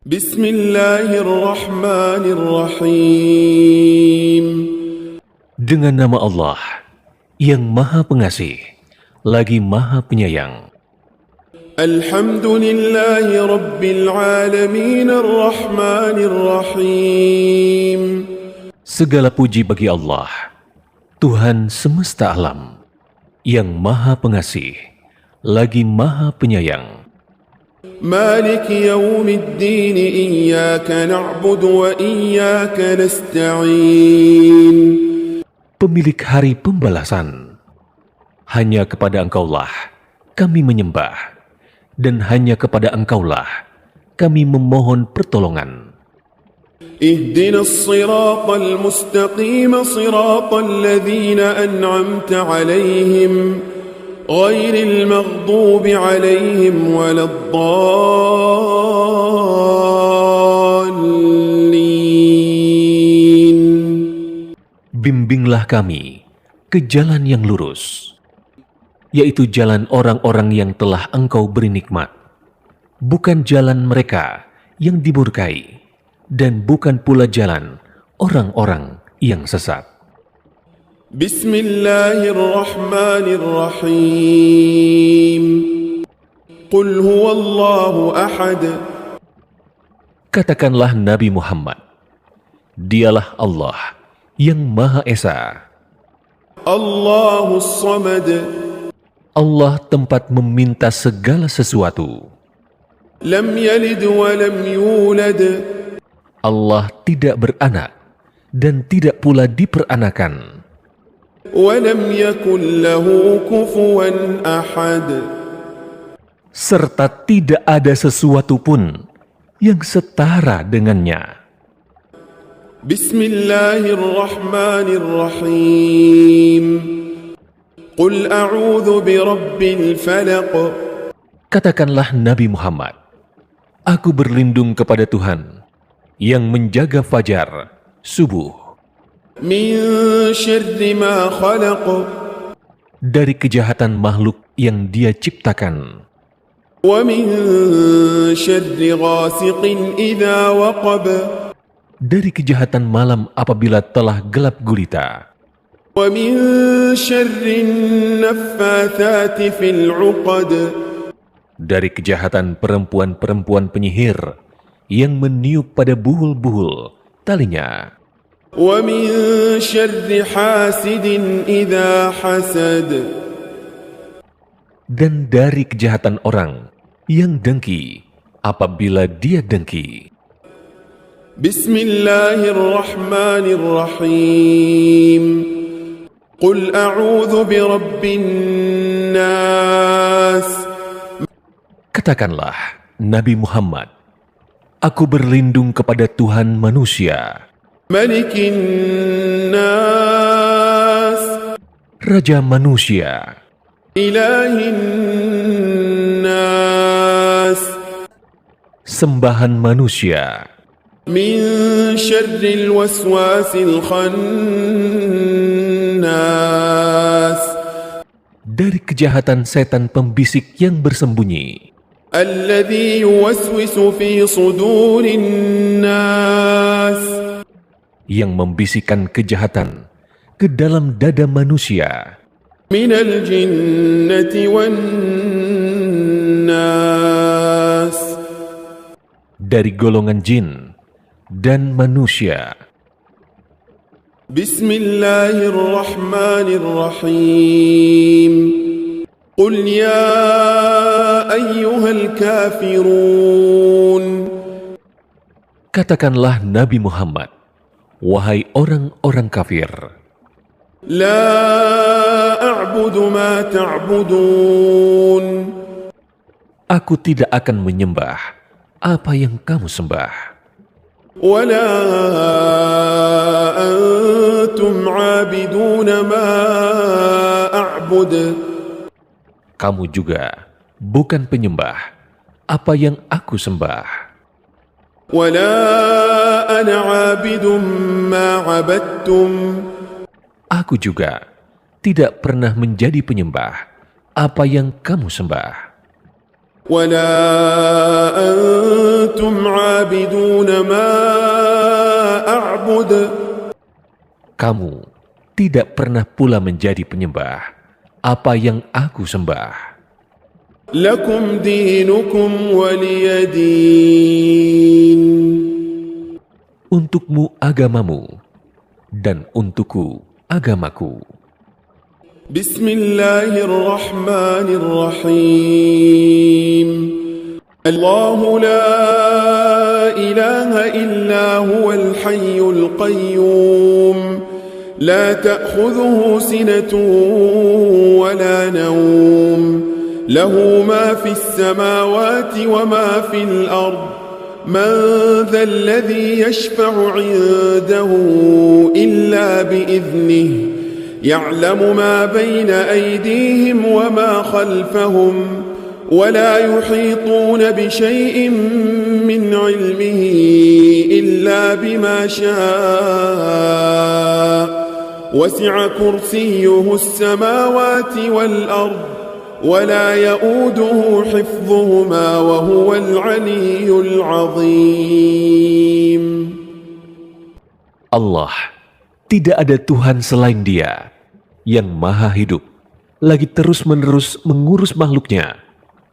Bismillahirrahmanirrahim. Dengan nama Allah yang Maha Pengasih lagi Maha Penyayang. Alhamdulillahi Rabbil Alamin Ar-Rahmanir-Rahim. Segala puji bagi Allah, Tuhan semesta alam, yang Maha Pengasih lagi Maha Penyayang. مالك يوم الدين إياك نعبد وإياك نستعين. Pemilik hari pembalasan, hanya kepada Engkaulah kami menyembah, dan hanya kepada Engkaulah kami memohon pertolongan. اهدنا الصراط المستقيم صراط الذين أنعمت عليهم غير المغضوب عليهم ولا الضالين. Bimbinglah kami ke jalan yang lurus, yaitu jalan orang-orang yang telah Engkau beri nikmat, bukan jalan mereka yang dimurkai, dan bukan pula jalan orang-orang yang sesat. Bismillahirrahmanirrahim. Qul huwallahu ahad. Katakanlah Nabi Muhammad, dialah Allah yang Maha Esa. Allahus samad. Allah tempat meminta segala sesuatu. Lam yalid wa lam yulad. Allah tidak beranak dan tidak pula diperanakan. Walam yakun lahu kufuwan ahad. Serta tidak ada sesuatu pun yang setara dengannya. Bismillahirrahmanirrahim. Qul a'udzu birabbil falaq. Katakanlah Nabi Muhammad, aku berlindung kepada Tuhan yang menjaga fajar, subuh, Min syarri ma khalaq. dari kejahatan makhluk yang Dia ciptakan, Wa min syarri ghasiqin idza waqab. dari kejahatan malam apabila telah gelap gulita, Wa min syarri naffatsati fil 'uqad. dari kejahatan perempuan-perempuan penyihir yang meniup pada buhul-buhul talinya, Wa min syarri hasidin idza hasad. dan dari kejahatan orang yang dengki apabila dia dengki. Bismillahirrahmanirrahim. Qul a'udzu birabbin nas. Katakanlah Nabi Muhammad, aku berlindung kepada Tuhan manusia, Malikin nas. Raja manusia, Ilahin nas. sembahan manusia, Min syarril waswasil khannas. dari kejahatan setan pembisik yang bersembunyi, Alladzi yuwaswisu fi sudurin nas. yang membisikkan kejahatan ke dalam dada manusia, Minal jinnati wan nas. dari golongan jin dan manusia. Bismillahirrahmanirrahim. Qul ya ayyuhal kafirun. Katakanlah Nabi Muhammad, wahai orang-orang kafir, La a'budu ma ta'budun. aku tidak akan menyembah apa yang kamu sembah, Wala antum 'abiduna ma a'bud. kamu juga bukan penyembah apa yang aku sembah, Wala ana 'abidun ma 'abadtum. aku juga tidak pernah menjadi penyembah apa yang kamu sembah. ولا أنتم عابدون ما أعبد. Kamu tidak pernah pula menjadi penyembah apa yang aku sembah. لكم دينكم ولي دين. Untukmu agamamu, dan untukku agamaku. بسم الله الرحمن الرحيم. الله لا إله إلا هو الحي القيوم لا تأخذه سنة ولا نوم له ما في السماوات وما في الأرض من ذا الذي يشفع عنده إلا بإذنه يعلم ما بين أيديهم وما خلفهم ولا يحيطون بشيء من علمه إلا بما شاء وسع كرسيه السماوات والأرض ولا يؤوده حفظهما وهو العلي العظيم. Allah, tidak ada Tuhan selain Dia yang maha hidup, lagi terus-menerus mengurus makhluknya.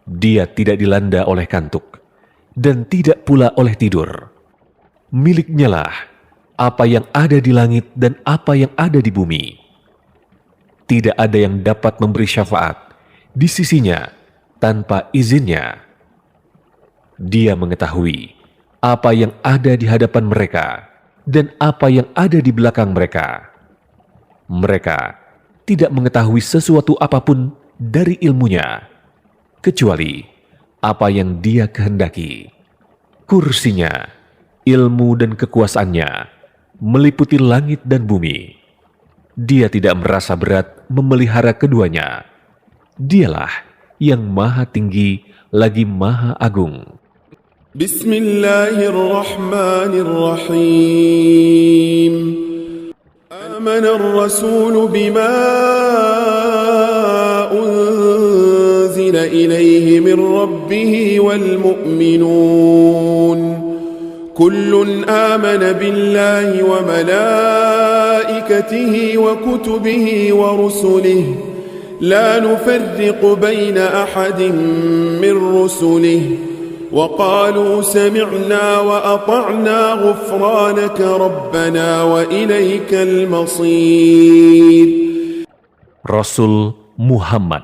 Dia tidak dilanda oleh kantuk, dan tidak pula oleh tidur. Miliknya lah apa yang ada di langit dan apa yang ada di bumi. Tidak ada yang dapat memberi syafaat di sisinya tanpa izinnya. Dia mengetahui apa yang ada di hadapan mereka dan apa yang ada di belakang mereka. Mereka tidak mengetahui sesuatu apapun dari ilmunya, kecuali apa yang Dia kehendaki. Kursinya, ilmu dan kekuasaannya meliputi langit dan bumi. Dia tidak merasa berat memelihara keduanya. Dialah yang maha tinggi lagi maha agung. Bismillahirrahmanirrahim. آمن الرسول بما أنزل إليه من ربه والمؤمنون كل آمن بالله وملائكته وكتبه ورسله لا نفرق بين أحد من رسله وقالوا سمعنا وأطعنا غفرانك ربنا وإليك المصير. Rasul Muhammad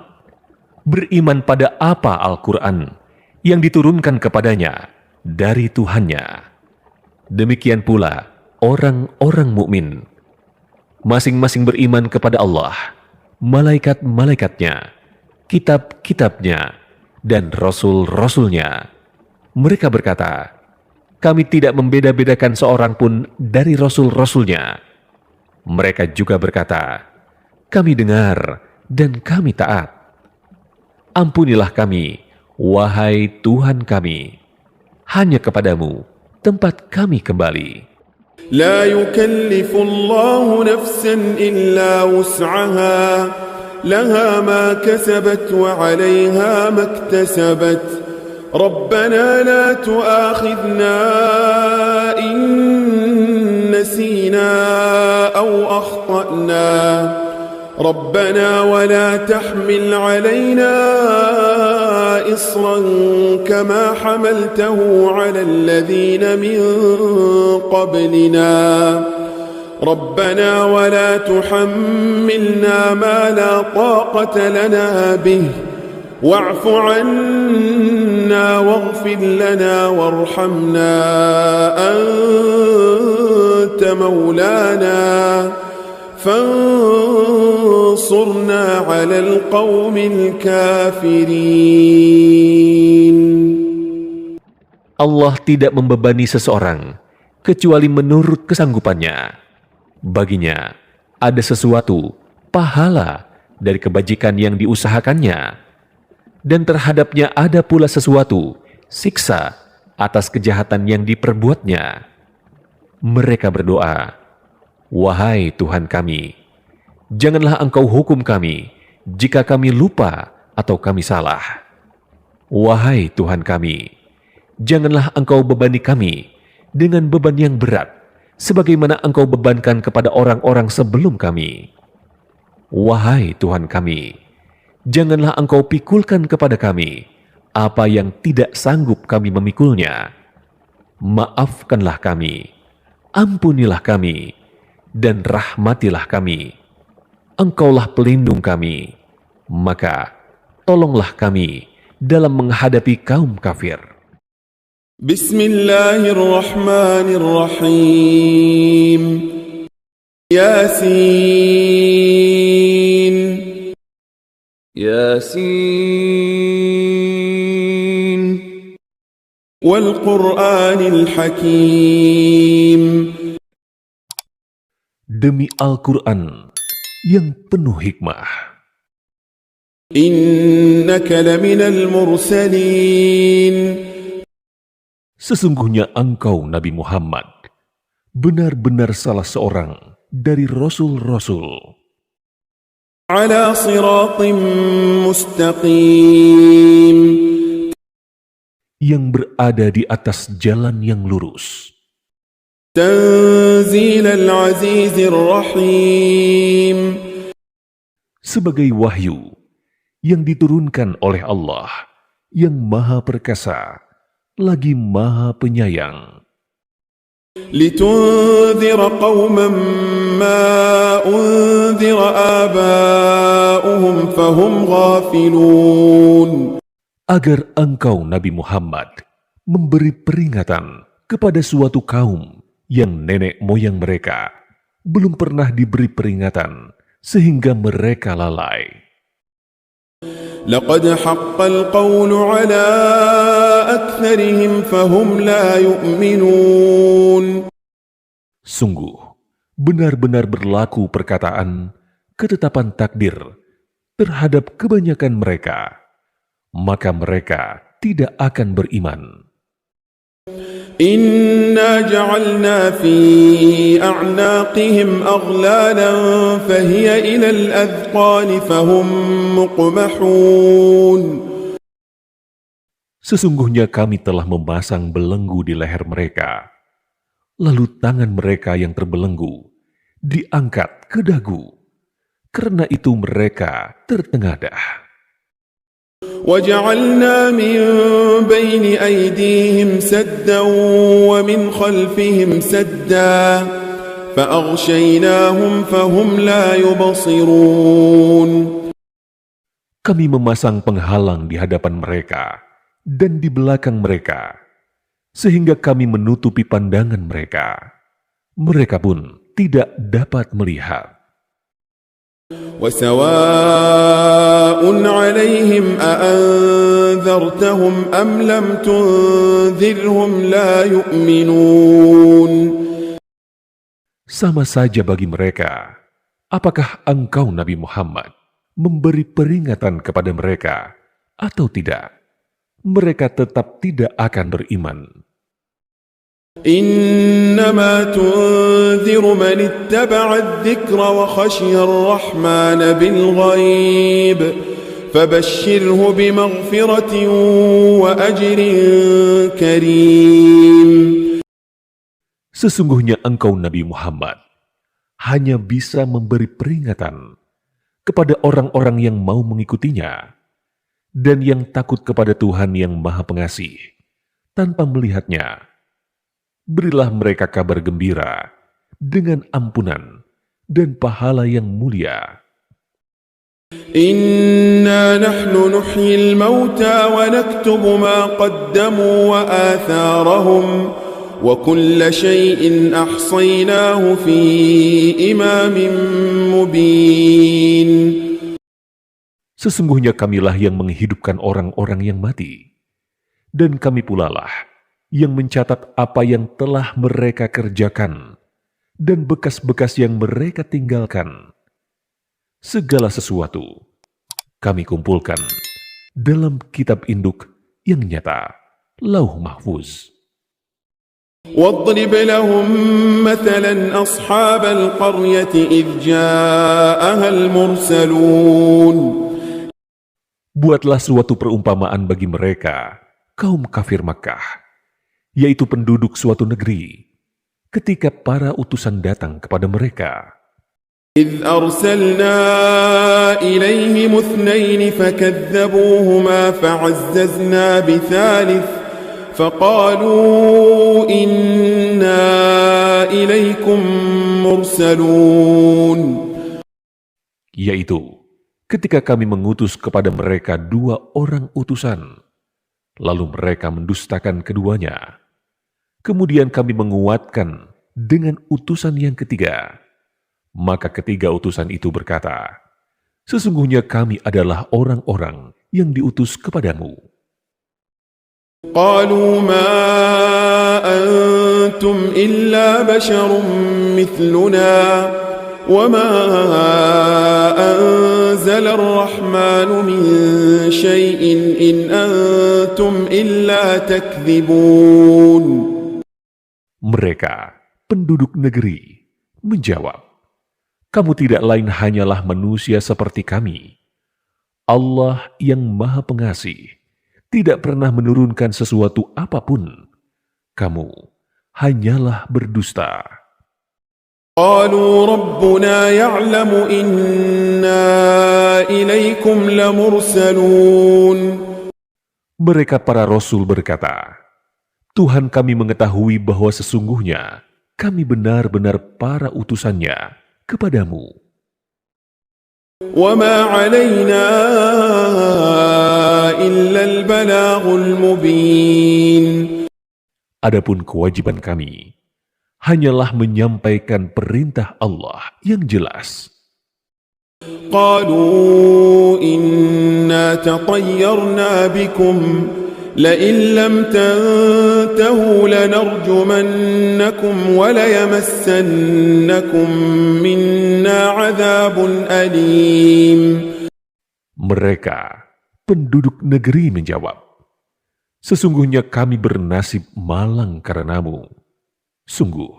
beriman pada apa Al-Quran yang diturunkan kepadanya dari Tuhannya. Demikian pula orang-orang mukmin. Masing-masing beriman kepada Allah, malaikat-malaikatnya, kitab-kitabnya, dan rasul-rasulnya. Mereka berkata, kami tidak membeda-bedakan seorang pun dari rasul-rasulnya. Mereka juga berkata, kami dengar dan kami taat. Ampunilah kami, wahai Tuhan kami. Hanya kepadamu tempat kami kembali. La yukallifullahu nafsan illa wus'aha, laha ma kasabat wa 'alayha maktasabat. ربنا لا تؤاخذنا إن نسينا أو أخطأنا ربنا ولا تحمل علينا إصرا كما حملته على الذين من قبلنا ربنا ولا تحملنا ما لا طاقة لنا به واعف عنا واغفر لنا وارحمنا أنت مولانا فانصرنا على القوم الكافرين. Allah tidak membebani seseorang kecuali menurut kesanggupannya. Baginya ada sesuatu pahala dari kebajikan yang diusahakannya, dan terhadapnya ada pula sesuatu siksa atas kejahatan yang diperbuatnya. Mereka berdoa, wahai Tuhan kami, janganlah Engkau hukum kami jika kami lupa atau kami salah. Wahai Tuhan kami, janganlah Engkau bebani kami dengan beban yang berat, sebagaimana Engkau bebankan kepada orang-orang sebelum kami. Wahai Tuhan kami, janganlah Engkau pikulkan kepada kami apa yang tidak sanggup kami memikulnya. Maafkanlah kami, ampunilah kami, dan rahmatilah kami. Engkaulah pelindung kami, maka tolonglah kami dalam menghadapi kaum kafir. Bismillahirrahmanirrahim. Yasin. Yasin. Wal Qur'anil Hakim. Demi Al-Quran yang penuh hikmah. Innaka laminal mursalin. Sesungguhnya engkau Nabi Muhammad benar-benar salah seorang dari Rasul-Rasul Ala siratim mustaqim. yang berada di atas jalan yang lurus. Tanzilal azizir rahim. Sebagai wahyu yang diturunkan oleh Allah yang Maha Perkasa lagi Maha Penyayang. Litunzira qawman ma unzira aba'uhum fahum ghafilun. Agar engkau Nabi Muhammad memberi peringatan kepada suatu kaum yang nenek moyang mereka belum pernah diberi peringatan sehingga mereka lalai. Laqad haqqal qawlu ala aktharihim fahum la yu'minun. Sungguh, benar-benar berlaku perkataan ketetapan takdir terhadap kebanyakan mereka, maka mereka tidak akan beriman. Inna ja'alna fi a'naqihim aghlalan fahiya ila al-adhqani fahum muqmahun. Sesungguhnya kami telah memasang belenggu di leher mereka, lalu tangan mereka yang terbelenggu diangkat ke dagu, karena itu mereka tertengadah. وَجَعَلْنَا مِنْ بَيْنِ أَيْدِيهِمْ سَدًّا وَمِنْ خَلْفِهِمْ سَدًّا فَأَغْشَيْنَاهُمْ فَهُمْ لَا يُبْصِرُونَ. Kami memasang penghalang di hadapan mereka dan di belakang mereka, sehingga kami menutupi pandangan mereka. Mereka pun tidak dapat melihat. وَسَوَاءٌ عَلَيْهِمْ أَأَنذَرْتَهُمْ أَمْ لَمْ تُنذِرْهُمْ لَا يُؤْمِنُونَ. Sama saja bagi mereka, apakah engkau Nabi Muhammad memberi peringatan kepada mereka atau tidak, mereka tetap tidak akan beriman. إنما تنذر من اتبع الذكر وخشي الرحمن بالغيب فبشره بمغفرة وأجر كريم. Sesungguhnya engkau Nabi Muhammad hanya bisa memberi peringatan kepada orang-orang yang mau mengikutinya dan yang takut kepada Tuhan yang Maha Pengasih tanpa melihatnya. Berilah mereka kabar gembira dengan ampunan dan pahala yang mulia. Inna nahnu nuhyil mauta wa naktubu ma qaddamu wa atharahum wa kulla shay'in ahsaynahu fi imamin mubin. Sesungguhnya kamilah yang menghidupkan orang-orang yang mati, dan kami pula lah yang mencatat apa yang telah mereka kerjakan dan bekas-bekas yang mereka tinggalkan. Segala sesuatu kami kumpulkan dalam kitab induk yang nyata, Lauh Mahfuz. واضرب لهم مثلا أصحاب القرية إذ جاءها المرسلون. Buatlah suatu perumpamaan bagi mereka, kaum kafir Makkah, yaitu penduduk suatu negeri, ketika para utusan datang kepada mereka. إذ أرسلنا إليهم اثنين فكذبوهما فعززنا بثالث فقالوا إنا إليكم مرسلون. Yaitu, ketika kami mengutus kepada mereka 2 orang utusan, lalu mereka mendustakan keduanya. Kemudian kami menguatkan dengan utusan yang ketiga. Maka ketiga utusan itu berkata, sesungguhnya kami adalah orang-orang yang diutus kepadamu. قالوا ما أنتم إلا بشر مثلنا وما أنزل الرحمن من شيء إن أنتم إلا تكذبون. Mereka, penduduk negeri, menjawab, kamu tidak lain hanyalah manusia seperti kami. Allah yang Maha Pengasih tidak pernah menurunkan sesuatu apapun. Kamu hanyalah berdusta. قالوا ربنا يعلم إنا إليكم لمرسلون. Mereka para rasul berkata, Tuhan kami mengetahui bahwa sesungguhnya kami benar-benar para utusannya kepadamu. وما علينا إلا البلاغ المبين. Adapun kewajiban kami hanyalah menyampaikan perintah Allah yang jelas. قالوا إنا تطيرنا بكم لئن لم تنتهوا لنرجمنكم وليمسنكم منا عذاب أليم. Mereka, penduduk negeri menjawab, sesungguhnya kami bernasib malang karenamu. Sungguh,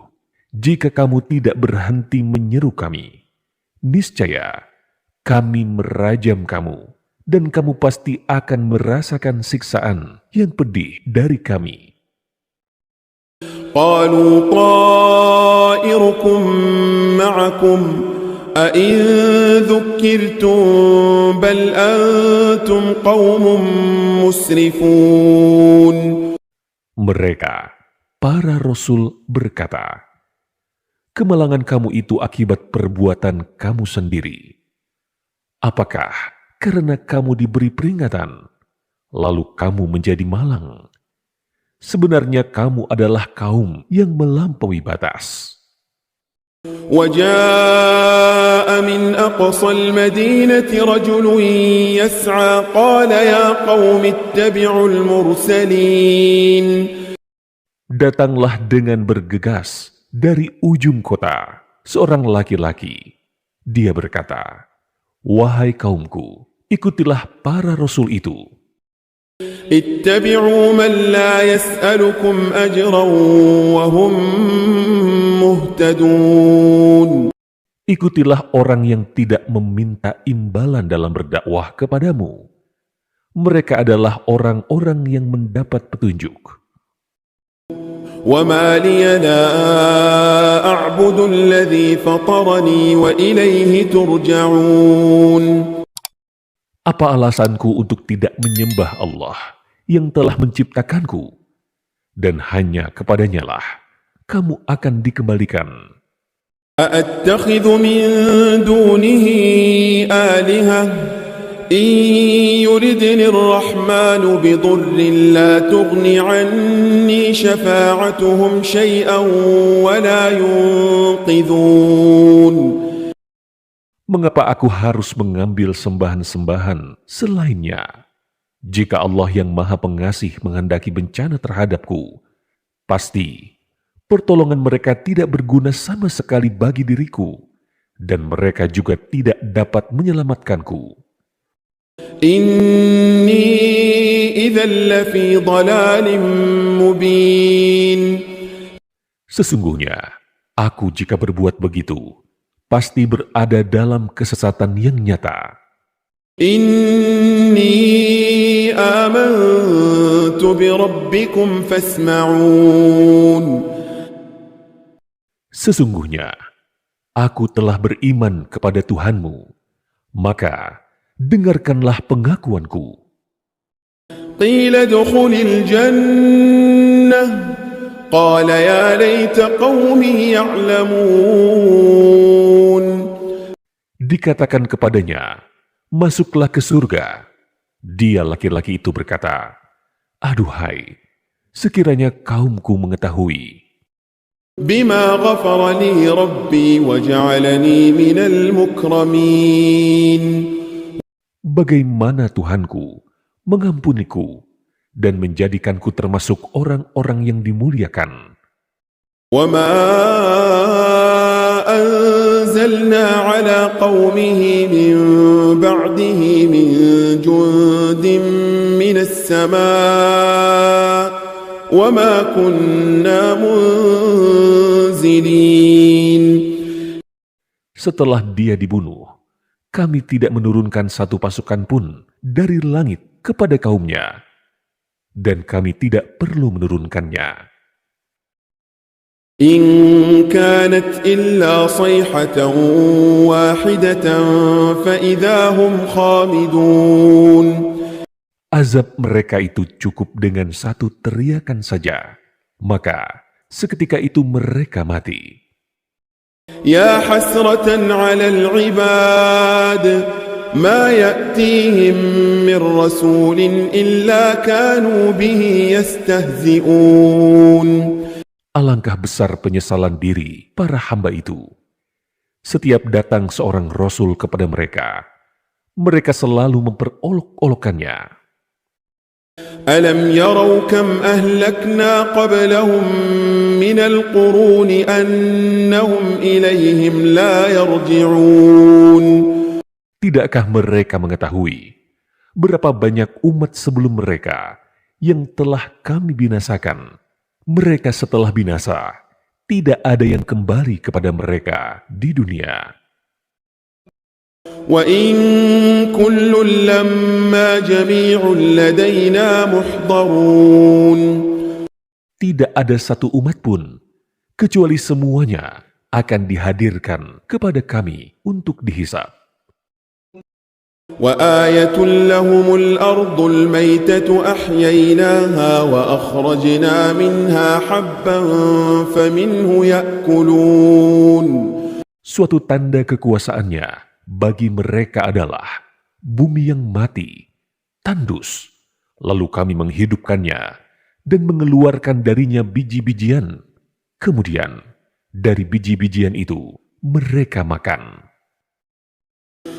jika kamu tidak berhenti menyeru kami, niscaya kami merajam kamu. Dan kamu pasti akan merasakan siksaan yang pedih dari kami. قالوا طائركم معكم أئن ذكرتم بل أنتم قوم مسرفون. Mereka, para rasul berkata, kemalangan kamu itu akibat perbuatan kamu sendiri. Apakah karena kamu diberi peringatan, lalu kamu menjadi malang? Sebenarnya kamu adalah kaum yang melampaui batas. وجاء من أقصى المدينة رجل يسعى قال يا قوم اتبعوا المرسلين. Datanglah dengan bergegas dari ujung kota seorang laki-laki. Dia berkata, wahai kaumku, ikutilah para rasul itu. اتبعوا من لا يسألكم أجرا وهم مهتدون. Ikutilah orang yang tidak meminta imbalan dalam berdakwah kepadamu. Mereka adalah orang-orang yang mendapat petunjuk. وما لي لا أعبد الذي فطرني وإليه ترجعون. Apa alasanku untuk tidak menyembah Allah yang telah menciptakanku? Dan hanya kepadanya lah kamu akan dikembalikan. أأتخذ من دونه آلهة إن يردني الرحمن بضر لا تغن عني شفاعتهم شيئا ولا ينقذون. Mengapa aku harus mengambil sembahan-sembahan selainnya? Jika Allah yang Maha Pengasih menghendaki bencana terhadapku, pasti pertolongan mereka tidak berguna sama sekali bagi diriku, dan mereka juga tidak dapat menyelamatkanku. Inni idzal lafi dhalalin mubin. Sesungguhnya, aku jika berbuat begitu, pasti berada dalam kesesatan yang nyata. إني آمنت بربكم فاسمعون. Sesungguhnya, aku telah beriman kepada Tuhanmu, maka dengarkanlah pengakuanku. قيل ادخل الجنة قال يا ليت قومي يعلمون. Dikatakan kepadanya, masuklah ke surga. Dia laki-laki itu berkata, aduhai, sekiranya kaumku mengetahui. بما غفر لي ربي وجعلني من المكرمين. Bagaimana Tuhanku mengampuniku dan menjadikanku termasuk orang-orang yang dimuliakan. وما أنزلنا على قومه من بعده من جند من السماء وما كنا منزلين. Setelah dia dibunuh, kami tidak menurunkan satu pasukan pun dari langit kepada kaumnya, dan kami tidak perlu menurunkannya. إن كانت إلا صيحة واحدة فإذا هم خامدون. Azab mereka itu cukup dengan satu teriakan saja, maka seketika itu mereka mati. يا حسرة على العباد ما يأتيهم من رسول إلا كانوا به يستهزئون. Alangkah besar penyesalan diri para hamba itu. Setiap datang seorang rasul kepada mereka, mereka selalu memperolok-olokkannya. ألم يروا كم أهلكنا قبلهم من القرون أنهم إليهم لا يرجعون. Tidakkah mereka mengetahui berapa banyak umat sebelum mereka yang telah kami binasakan? Mereka setelah binasa, tidak ada yang kembali kepada mereka di dunia. وَإِن كُلٌّ لَّمَّا جَمِيعٌ لَّدَيْنَا مُحْضَرُونَ. Tidak ada satu umat pun, kecuali semuanya akan dihadirkan kepada kami untuk dihisab. وآية لهم الأرض الميتة أحييناها وأخرجنا منها حبا فمنه يأكلون. Suatu tanda kekuasaannya bagi mereka adalah bumi yang mati, tandus, lalu kami menghidupkannya dan mengeluarkan darinya biji-bijian. Kemudian dari biji-bijian itu mereka makan.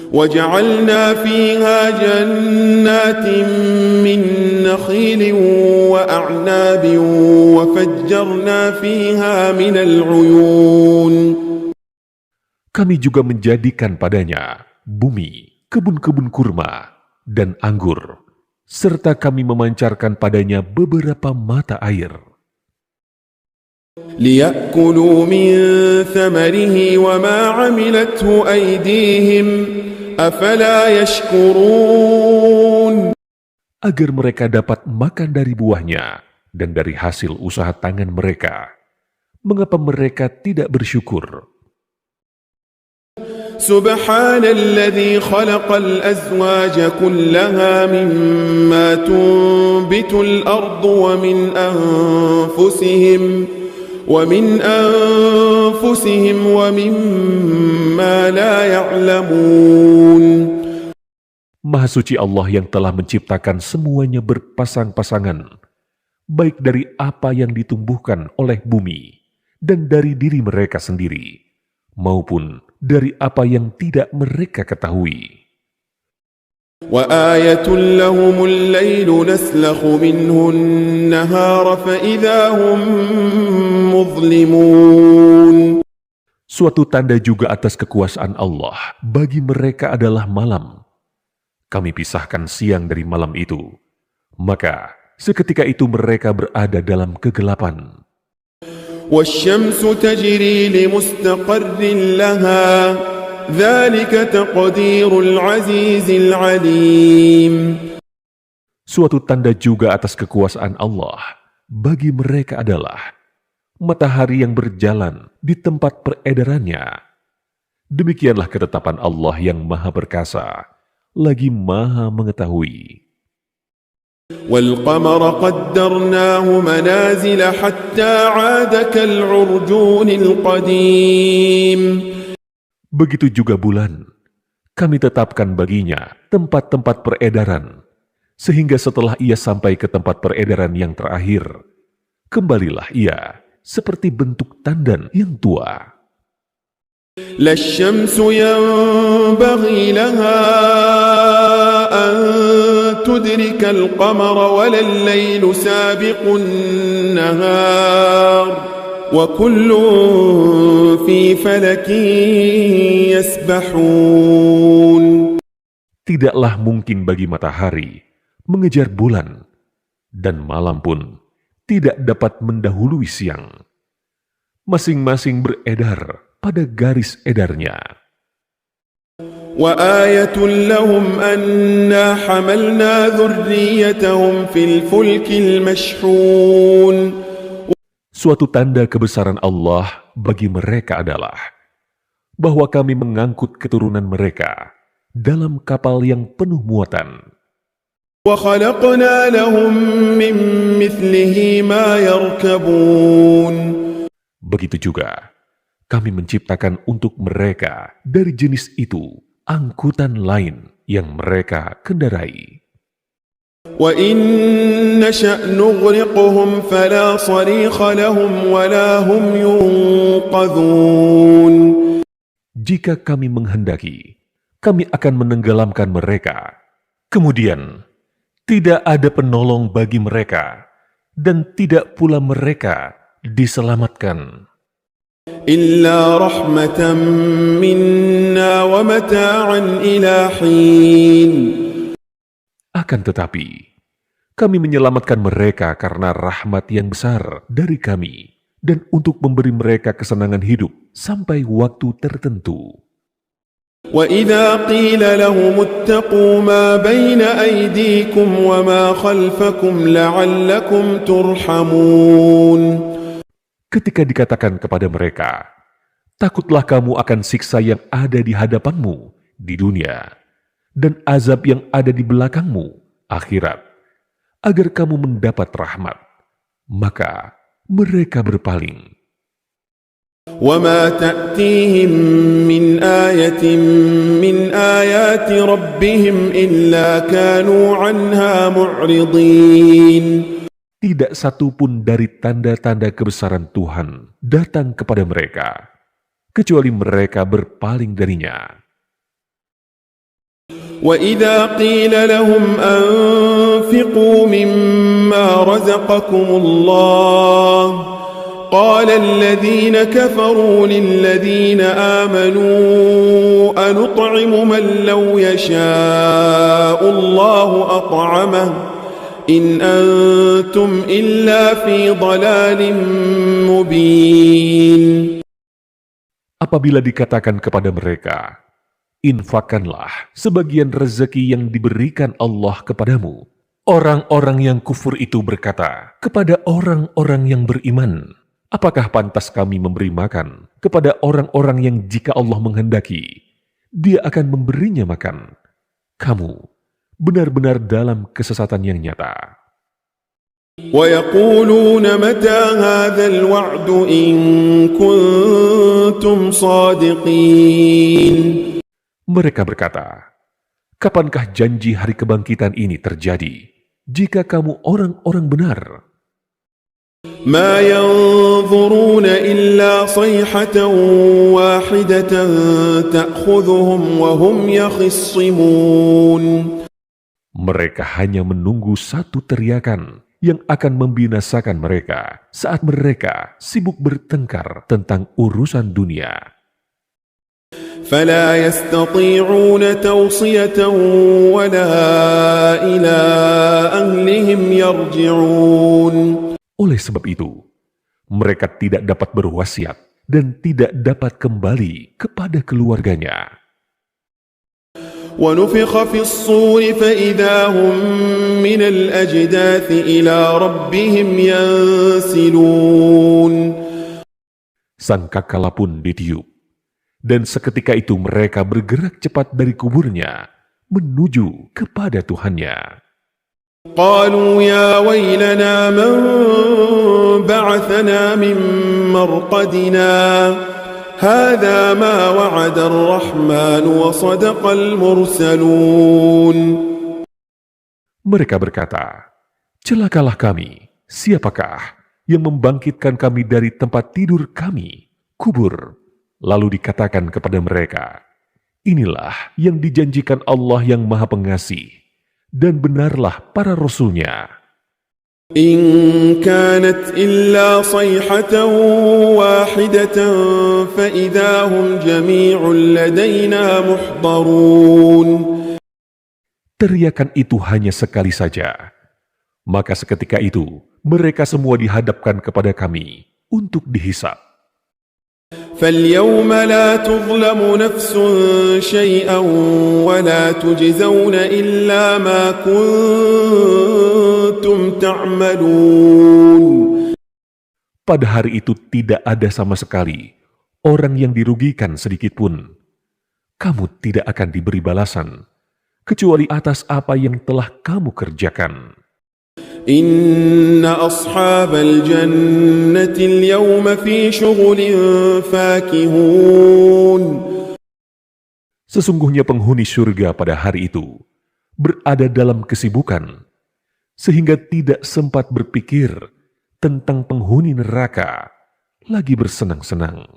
وجعلنا فيها جنات من نخيل وأعناب وفجرنا فيها من العيون. Kami juga menjadikan padanya bumi, kebun-kebun kurma, dan anggur, serta kami memancarkan padanya beberapa mata air. ليأكلوا من ثمره وما عملته أيديهم أفلا يشكرون. Agar mereka dapat makan dari buahnya dan dari hasil usaha tangan mereka. Mengapa mereka tidak bersyukur? سبحان الذي خلق الأزواج كلها مما تنبت الأرض ومن أنفسهم ومما لا يعلمون. Maha suci Allah yang telah menciptakan semuanya berpasang-pasangan, baik dari apa yang ditumbuhkan oleh bumi dan dari diri mereka sendiri, maupun dari apa yang tidak mereka ketahui. وآية لهم الليل نسلخ منه النهار فإذا هم مظلمون. Suatu tanda juga atas kekuasaan Allah bagi mereka adalah malam. Kami pisahkan siang dari malam itu, maka seketika itu mereka berada dalam kegelapan. والشمس تجري لمستقر لها ذلك تقدير العزيز العليم. Suatu tanda juga atas kekuasaan Allah bagi mereka adalah matahari yang berjalan di tempat peredarannya. Demikianlah ketetapan Allah yang maha perkasa, lagi maha mengetahui. والقمر قدرناه منازل حتى عاد كالعرجون القديم. Begitu juga bulan, kami tetapkan baginya tempat-tempat peredaran, sehingga setelah ia sampai ke tempat peredaran yang terakhir, kembalilah ia seperti bentuk tandan yang tua. لا الشمس ينبغي لها أن تدرك القمر ولا الليل سابق النهار وكل في فلك يسبحون. Tidaklah mungkin bagi matahari mengejar bulan, dan malam pun tidak dapat mendahului siang. Masing-masing beredar pada garis edarnya. وآية لهم أنا حملنا ذريتهم في الفلك المشحون. Suatu tanda kebesaran Allah bagi mereka adalah bahwa kami mengangkut keturunan mereka dalam kapal yang penuh muatan. وخلقنا لهم من مثله ما يركبون. Begitu juga kami menciptakan untuk mereka dari jenis itu angkutan lain yang mereka kendarai. وَإِن نَّشَأْ نُغْرِقْهُمْ فَلَا صَرِيخَ لَهُمْ وَلَا هُمْ يُنقَذُونَ. Jika kami menghendaki, kami akan menenggelamkan mereka. Kemudian, tidak ada penolong bagi mereka, dan tidak pula mereka diselamatkan. إِلَّا رَحْمَةً مِنَّا وَمَتَاعًا إِلَى حِينٍ. Akan tetapi, kami menyelamatkan mereka karena rahmat yang besar dari kami, dan untuk memberi mereka kesenangan hidup sampai waktu tertentu. وَإِذَا قِيلَ لَهُمُ اتَّقُوا مَا بَيْنَ أَيْدِيكُمْ وَمَا خَلْفَكُمْ لَعَلَّكُمْ تُرْحَمُونَ. Ketika dikatakan kepada mereka, takutlah kamu akan siksa yang ada di hadapanmu di dunia, dan azab yang ada di belakangmu, akhirat, agar kamu mendapat rahmat. Maka mereka berpaling. وَمَا تَأْتِيهِم مِّنْ آيَةٍ مِّنْ آيَاتِ رَبِّهِمْ إِلَّا كَانُوا عَنْهَا مُعْرِضِينَ. Tidak satu pun dari tanda-tanda kebesaran Tuhan datang kepada mereka, kecuali mereka berpaling darinya. وَإِذَا قِيلَ لَهُمْ أَنفِقُوا مِمَّا رَزَقَكُمُ اللَّهُ قَالَ الَّذِينَ كَفَرُوا لِلَّذِينَ آمَنُوا أَنُطْعِمُ مَن لَّوْ يَشَاءُ اللَّهُ أَطْعَمَهُ إِنْ أَنتُمْ إِلَّا فِي ضَلَالٍ مُّبِينٍ. Apabila dikatakan kepada mereka, infakkanlah sebagian rezeki yang diberikan Allah kepadamu. Orang-orang yang kufur itu berkata kepada orang-orang yang beriman, apakah pantas kami memberi makan kepada orang-orang yang jika Allah menghendaki, Dia akan memberinya makan? Kamu benar-benar dalam kesesatan yang nyata. وَيَقُولُونَ مَتَى هَذَا الْوَعْدُ إِن كُنتُمْ صَادِقِينَ. Mereka berkata, kapankah janji hari kebangkitan ini terjadi jika kamu orang-orang benar? مَا يَنظُرُونَ إِلَّا صَيْحَةً وَاحِدَةً تَأْخُذُهُمْ وَهُمْ يَخِصِّمُونَ. Mereka hanya menunggu satu teriakan yang akan membinasakan mereka saat mereka sibuk bertengkar tentang urusan dunia. فَلَا يَسْتَطِيعُونَ تَوْصِيَةً وَلَا إِلَىٰ أَهْلِهِمْ يَرْجِعُونَ. Oleh sebab itu, mereka tidak dapat berwasiat dan tidak dapat kembali kepada keluarganya. ونفخ في الصور فإذا هم من الأجداث إلى ربهم ينسلون. Sangkakala pun ditiup, dan seketika itu mereka bergerak cepat dari kuburnya menuju kepada Tuhannya. قالوا يا ويلنا من بعثنا من مرقدنا هذا ما وعد الرحمن وصدق المرسلون. Mereka berkata, celakalah kami, siapakah yang membangkitkan kami dari tempat tidur kami, kubur? Lalu dikatakan kepada mereka, inilah yang dijanjikan Allah yang Maha Pengasih, dan benarlah para Rasul-Nya. إن كانت إلا صيحة واحدة فإذا هم جميع لدينا محضرون. Teriakan itu hanya sekali saja. Maka seketika itu, mereka semua dihadapkan kepada kami untuk dihisap. فاليوم لا تظلم نفس شيئا ولا تجزون إلا ما كنتم تعملون. Pada hari itu tidak ada sama sekali orang yang dirugikan sedikit pun. Kamu tidak akan diberi balasan kecuali atas apa yang telah kamu kerjakan. إن أصحاب الجنة اليوم في شغل فاكهون. Sesungguhnya penghuni surga pada hari itu berada dalam kesibukan, sehingga tidak sempat berpikir tentang penghuni neraka lagi bersenang-senang.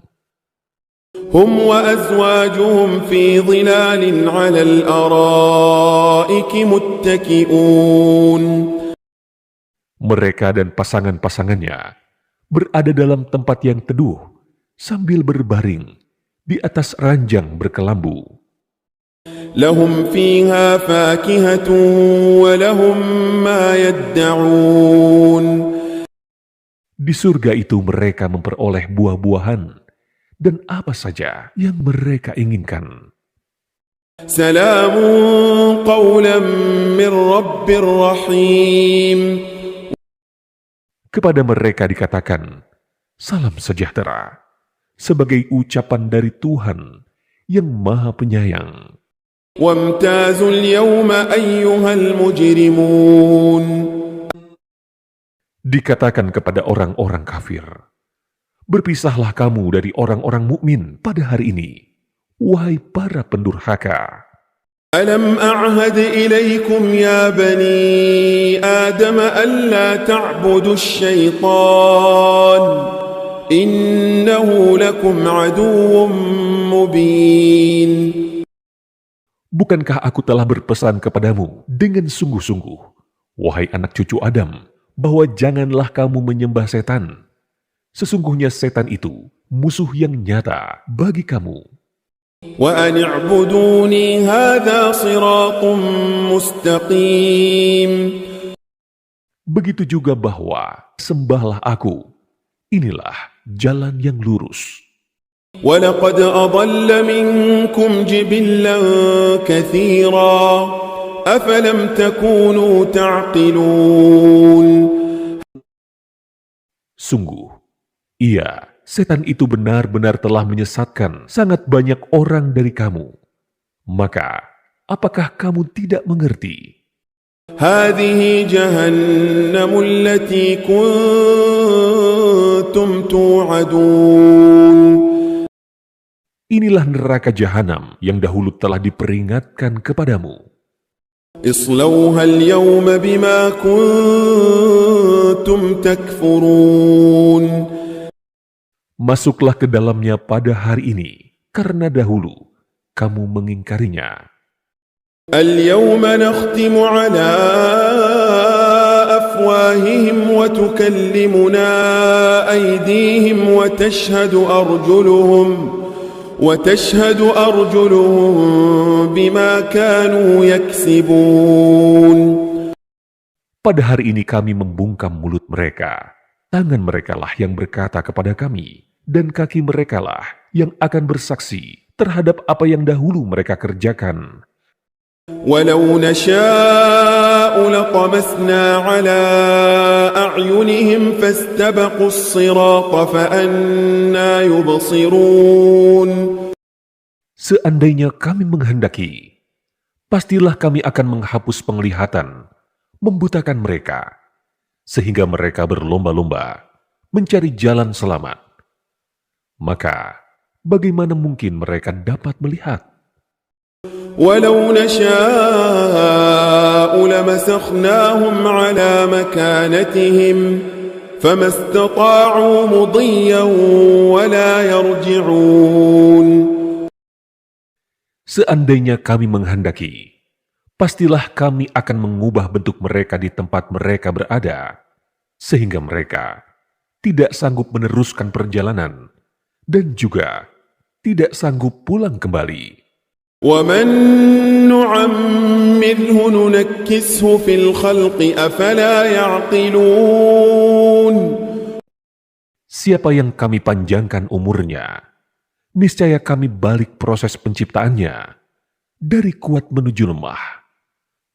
هم وأزواجهم في ظلال على الأرائك متكئون. Mereka dan pasangan-pasangannya berada dalam tempat yang teduh sambil berbaring di atas ranjang berkelambu. لهم فيها فاكهة ولهم ما يدعون. Di surga itu mereka memperoleh buah-buahan dan apa saja yang mereka inginkan. سلام قولا من رب رحيم. Kepada mereka dikatakan, salam sejahtera, sebagai ucapan dari Tuhan yang Maha Penyayang. وامتازوا اليوم أيها المجرمون. Dikatakan kepada orang-orang kafir, berpisahlah kamu dari orang-orang mukmin pada hari ini, wahai para pendurhaka. ألم أعهد إليكم يا بني آدم ألا تعبدوا الشيطان إنه لكم عدو مبين. Bukankah aku telah berpesan kepadamu dengan sungguh-sungguh, wahai anak cucu Adam, bahwa janganlah kamu menyembah setan. Sesungguhnya setan itu musuh yang nyata bagi kamu. وأن اعبدوني هذا صراط مستقيم. Begitu juga bahwa sembahlah aku, inilah jalan yang lurus. وَلَقَدْ أَضَلَّ مِنْكُمْ جِبِلًّا كَثِيرًا أَفَلَمْ تَكُونُوا تَعْقِلُونَ. Sungguh, setan itu benar-benar telah menyesatkan sangat banyak orang dari kamu. Maka, apakah kamu tidak mengerti? هذه جهنم التي كنتم توعدون. Inilah neraka jahanam yang dahulu telah diperingatkan kepadamu. اصلوها اليوم بما كنتم تكفرون. Masuklah ke dalamnya pada hari ini, karena dahulu kamu mengingkarinya. اليوم نختم على أفواههم وتكلمنا أيديهم وتشهد أرجلهم بما كانوا يكسبون. Pada hari ini kami membungkam mulut mereka, tangan mereka lah yang berkata kepada kami, dan kaki merekalah yang akan bersaksi terhadap apa yang dahulu mereka kerjakan. ولو نشاء لطمسنا على أعينهم فاستبقوا الصراط فأنى يبصرون. Seandainya kami menghendaki, pastilah kami akan menghapus penglihatan, membutakan mereka, sehingga mereka berlomba-lomba mencari jalan selamat. Maka, bagaimana mungkin mereka dapat melihat? ولو نشاء لمسخناهم على مكانتهم فما استطاعوا مضيا ولا يرجعون. Seandainya kami menghendaki, pastilah kami akan mengubah bentuk mereka di tempat mereka berada, sehingga mereka tidak sanggup meneruskan perjalanan dan juga tidak sanggup pulang kembali. وَمَن نُّعَمِّرْهُ نُنَكِّسْهُ فِي الْخَلْقِ أَفَلَا يَعْقِلُونَ. Siapa yang kami panjangkan umurnya, niscaya kami balik proses penciptaannya dari kuat menuju lemah.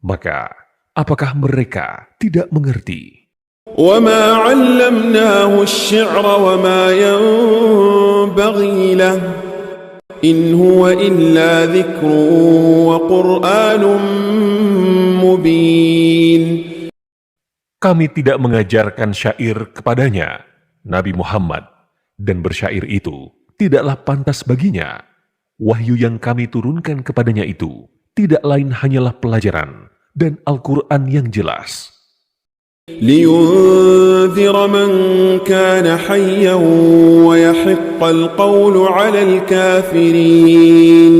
Maka, apakah mereka tidak mengerti? وَمَا عَلَّمْنَاهُ الشِّعْرَ وَمَا يَنبَغِي لَهُ إِنْ هُوَ إِلَّا ذِكْرٌ وَقُرْآنٌ مُبِينٌ. Kami tidak mengajarkan syair kepadanya, Nabi Muhammad, dan bersyair itu tidaklah pantas baginya. Wahyu yang kami turunkan kepadanya itu tidak lain hanyalah pelajaran dan Al-Quran yang jelas. لِيُنذِرَ مَنْ كَانَ حَيًّا وَيَحِقَّ الْقَوْلُ عَلَى الْكَافِرِينَ.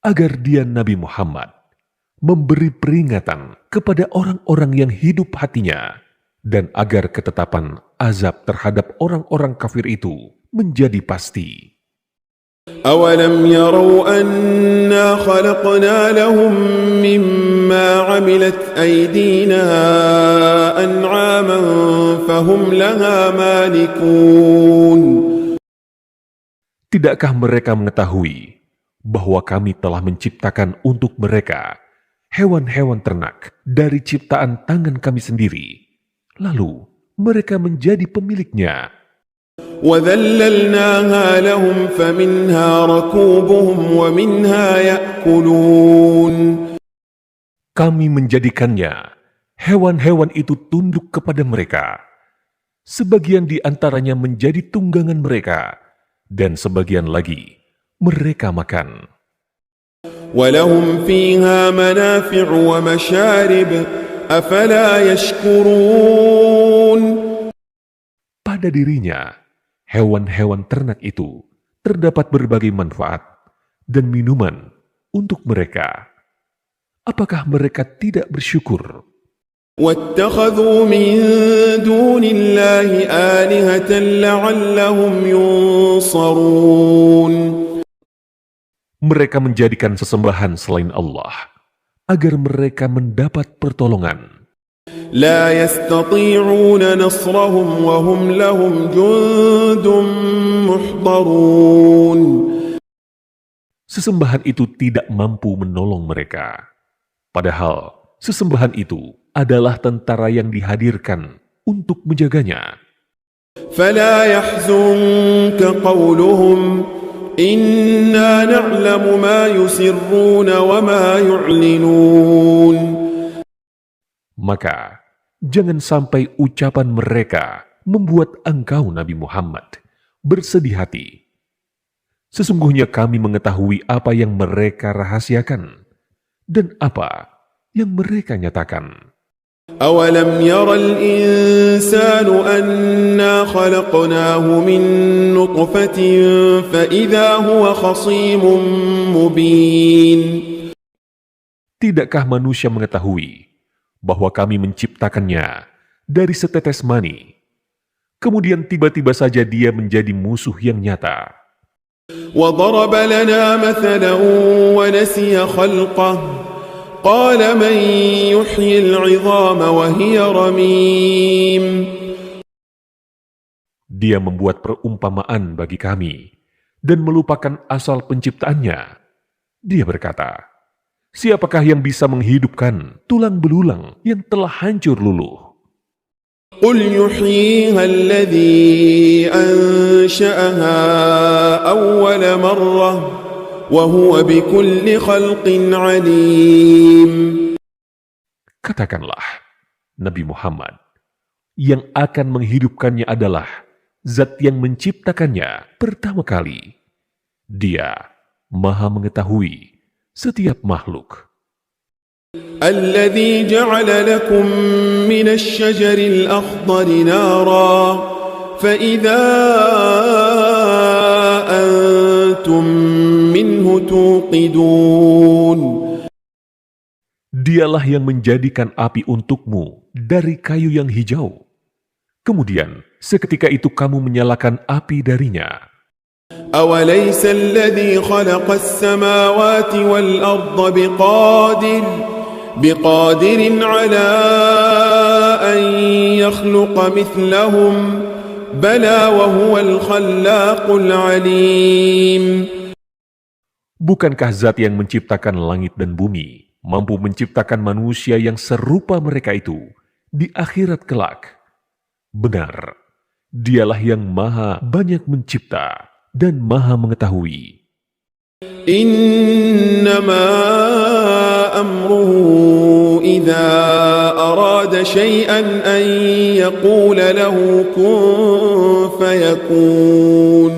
Agar dia Nabi Muhammad memberi peringatan kepada orang-orang yang hidup hatinya dan agar ketetapan azab terhadap orang-orang kafir itu menjadi pasti. أَوَلَمْ يَرَوْا أَنَّا خَلَقْنَا لَهُم مِّمَّا عَمِلَتْ أَيْدِينَا أَنْعَامًا فَهُمْ لَهَا مَالِكُونَ. Tidakkah mereka mengetahui bahwa kami telah menciptakan untuk mereka hewan-hewan ternak dari ciptaan tangan kami sendiri, lalu mereka menjadi pemiliknya? وَذَلَّلْنَاهَا لَهُمْ فَمِنْهَا رَكُوبُهُمْ وَمِنْهَا يَأْكُلُونَ. Kami menjadikannya, hewan-hewan itu tunduk kepada mereka. Sebagian di antaranya menjadi tunggangan mereka, dan sebagian lagi mereka makan. وَلَهُمْ فِيهَا مَنَافِعُ وَمَشَارِبُ أَفَلَا يَشْكُرُونَ. Pada dirinya, hewan-hewan ternak itu terdapat berbagai manfaat dan minuman untuk mereka. Apakah mereka tidak bersyukur? وَاتَّخَذُوا مِن دُونِ اللَّهِ آلِهَةً لَعَلَّهُمْ يُنصَرُونَ. Mereka menjadikan sesembahan selain Allah agar mereka mendapat pertolongan. لا يستطيعون نصرهم وهم لهم جند محضرون. Sesembahan itu tidak mampu menolong mereka. Padahal sesembahan itu adalah tentara yang dihadirkan untuk menjaganya. فلا يحزنك قولهم إنا نعلم ما يسرون وما يعلنون. Maka, jangan sampai ucapan mereka membuat engkau Nabi Muhammad bersedih hati. Sesungguhnya kami mengetahui apa yang mereka rahasiakan dan apa yang mereka nyatakan. أَوَلَمْ يَرَ الْإِنسَانُ أَنَّا خَلَقْنَاهُ مِنْ نُطْفَةٍ فَإِذَا هُوَ خَصِيمٌ مُبِينٌ. Tidakkah manusia mengetahui bahwa kami menciptakannya dari setetes mani, kemudian tiba-tiba saja dia menjadi musuh yang nyata. وَضَرَبَ لَنَا مَثَلًا وَنَسِيَ خَلْقَهُ قَالَ مَنْ يُحْيِي الْعِظَامَ وَهِيَ رَمِيمٌ. Dia membuat perumpamaan bagi kami dan melupakan asal penciptaannya. Dia berkata, siapakah yang bisa menghidupkan tulang belulang yang telah hancur luluh? قل يحييها الذي أنشأها أول مرة وهو بكل خلق عليم. Katakanlah, Nabi Muhammad, yang akan menghidupkannya adalah Zat yang menciptakannya pertama kali. Dia Maha mengetahui setiap makhluk. الذي جعل لكم من الشجر الأخضر نارا فإذا أنتم منه توقدون. Dialah yang menjadikan api untukmu dari kayu yang hijau. Kemudian seketika itu kamu menyalakan api darinya. أوليس الذي خلق السماوات والأرض بقادر على أن يخلق مثلهم بلى وهو الخلاق العليم. Bukankah Zat yang menciptakan langit dan bumi mampu menciptakan manusia yang serupa mereka itu di akhirat kelak? Benar, Dialah yang Maha banyak mencipta dan Maha mengetahui. إنما أمره إذا أراد شيئا أن يقول له كن فيكون.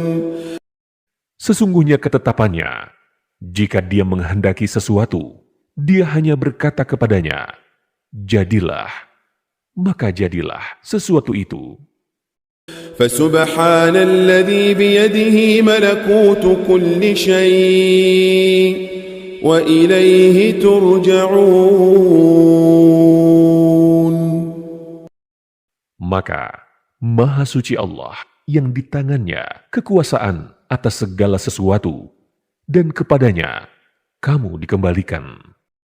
Sesungguhnya ketetapannya, jika Dia menghendaki sesuatu, Dia hanya berkata kepadanya, jadilah, maka jadilah sesuatu itu. فسبحان الذي بيده ملكوت كل شيء وإليه ترجعون. Maka Maha Suci Allah yang di tangannya kekuasaan atas segala sesuatu, dan kepadanya kamu dikembalikan.